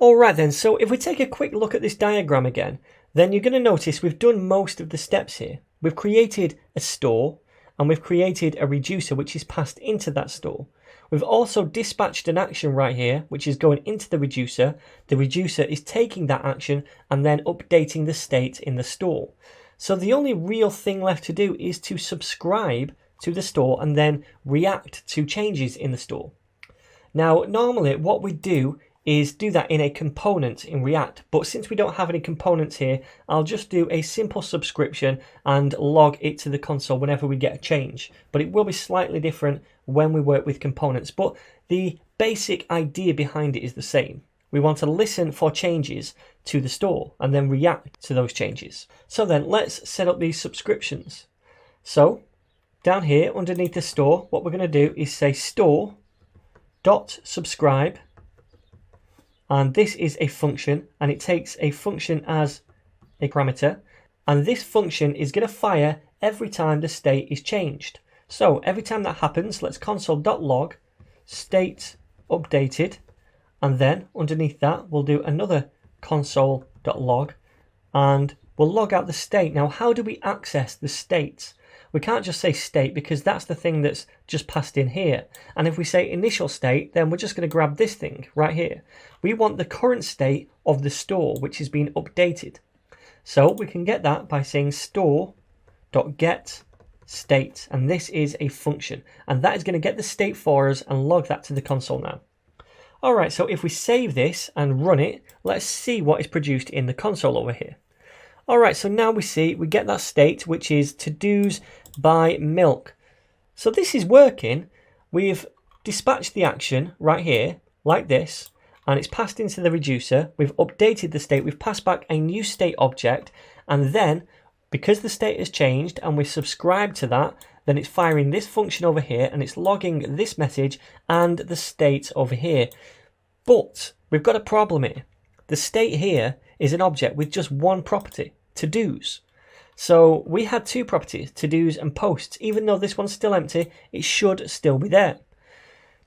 Alright then, so if we take a quick look at this diagram again, then you're going to notice we've done most of the steps here. We've created a store and we've created a reducer which is passed into that store. We've also dispatched an action right here which is going into the reducer. The reducer is taking that action and then updating the state in the store. So the only real thing left to do is to subscribe to the store and then react to changes in the store. Now normally what we do is do that in a component in React, but since we don't have any components here, I'll just do a simple subscription and log it to the console whenever we get a change. But it will be slightly different when we work with components, but the basic idea behind it is the same. We want to listen for changes to the store and then react to those changes. So then let's set up these subscriptions. So down here underneath the store, what we're going to do is say store.subscribe. And this is a function, and it takes a function as a parameter. And this function is going to fire every time the state is changed. So every time that happens, let's console.log state updated. And then underneath that, we'll do another console.log and we'll log out the state. Now, how do we access the states? We can't just say state because that's the thing that's just passed in here. And if we say initial state, then we're just going to grab this thing right here. We want the current state of the store, which has been updated. So we can get that by saying store.getState. And this is a function. And that is going to get the state for us and log that to the console now. All right, so if we save this and run it, let's see what is produced in the console over here. All right, so now we get that state, which is to-dos by milk. So this is working. We've dispatched the action right here, like this, and it's passed into the reducer. We've updated the state. We've passed back a new state object, and then because the state has changed and we've subscribed to that, then it's firing this function over here, and it's logging this message and the state over here. But we've got a problem here. The state here is an object with just one property. To-dos. So we had two properties, to-dos and posts. Even though this one's still empty, it should still be there.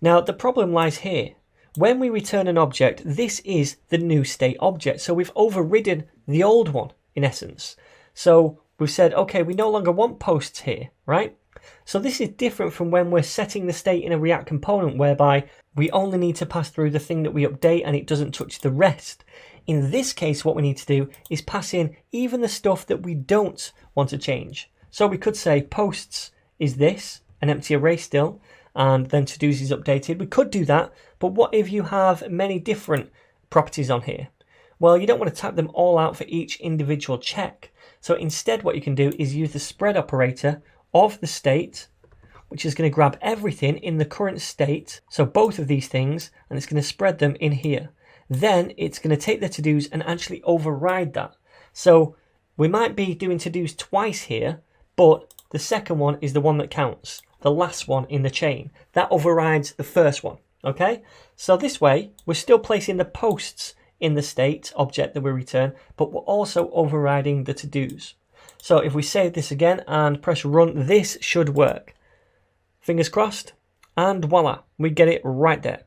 Now the problem lies here. When we return an object, this is the new state object. So we've overridden the old one in essence. So we've said, okay, we no longer want posts here, right? So this is different from when we're setting the state in a React component whereby we only need to pass through the thing that we update and it doesn't touch the rest. In this case, what we need to do is pass in even the stuff that we don't want to change. So we could say posts is this, an empty array still, and then to-dos is updated. We could do that, but what if you have many different properties on here? Well, you don't want to type them all out for each individual check. So instead what you can do is use the spread operator of the state, which is going to grab everything in the current state, so both of these things, and it's going to spread them in here. Then it's going to take the to-dos and actually override that. So we might be doing to-dos twice here, but the second one is the one that counts, the last one in the chain. That overrides the first one, okay? So this way, we're still placing the posts in the state object that we return, but we're also overriding the to-dos. So if we save this again and press run, this should work. Fingers crossed, and voila, we get it right there.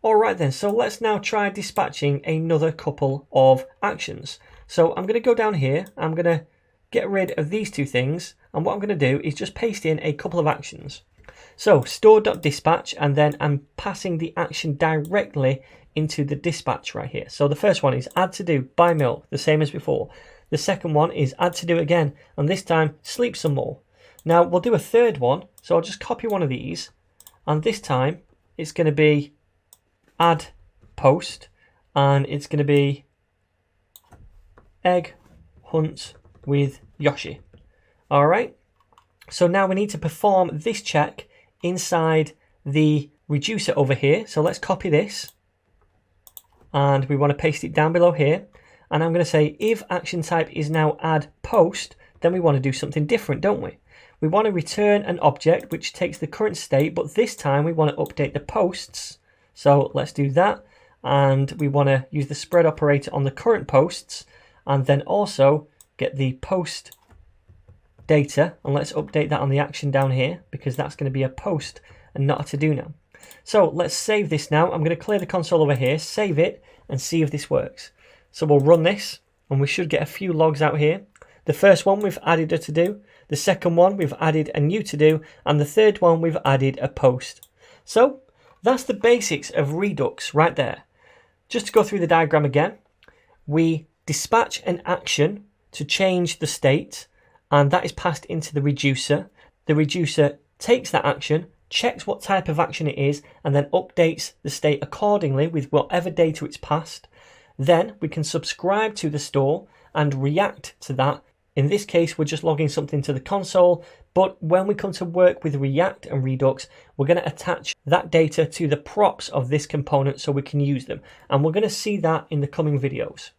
Alright then, so let's now try dispatching another couple of actions. So I'm going to go down here, I'm going to get rid of these two things, and what I'm going to do is just paste in a couple of actions. So store.dispatch, and then I'm passing the action directly into the dispatch right here. So the first one is add to do by milk, the same as before. The second one is add to do again, and this time sleep some more. Now we'll do a third one, so I'll just copy one of these, and this time it's going to be add post, and it's going to be egg hunt with Yoshi. All right, so now we need to perform this check inside the reducer over here. So let's copy this, and we want to paste it down below here, and I'm going to say if action type is now add post, then we want to do something different, don't we? We want to return an object which takes the current state, but this time we want to update the posts. So let's do that, and we want to use the spread operator on the current posts, and then also get the post data, and let's update that on the action down here because that's going to be a post and not a to-do now. So let's save this now. I'm going to clear the console over here, save it, and see if this works. So we'll run this, and we should get a few logs out here. The first one we've added a to-do, the second one we've added a new to-do, and the third one we've added a post. So that's the basics of Redux right there. Just to go through the diagram again, we dispatch an action to change the state, and that is passed into the reducer. The reducer takes that action, checks what type of action it is, and then updates the state accordingly with whatever data it's passed. Then we can subscribe to the store and react to that. In this case, we're just logging something to the console, but when we come to work with React and Redux, we're going to attach that data to the props of this component so we can use them. And we're going to see that in the coming videos.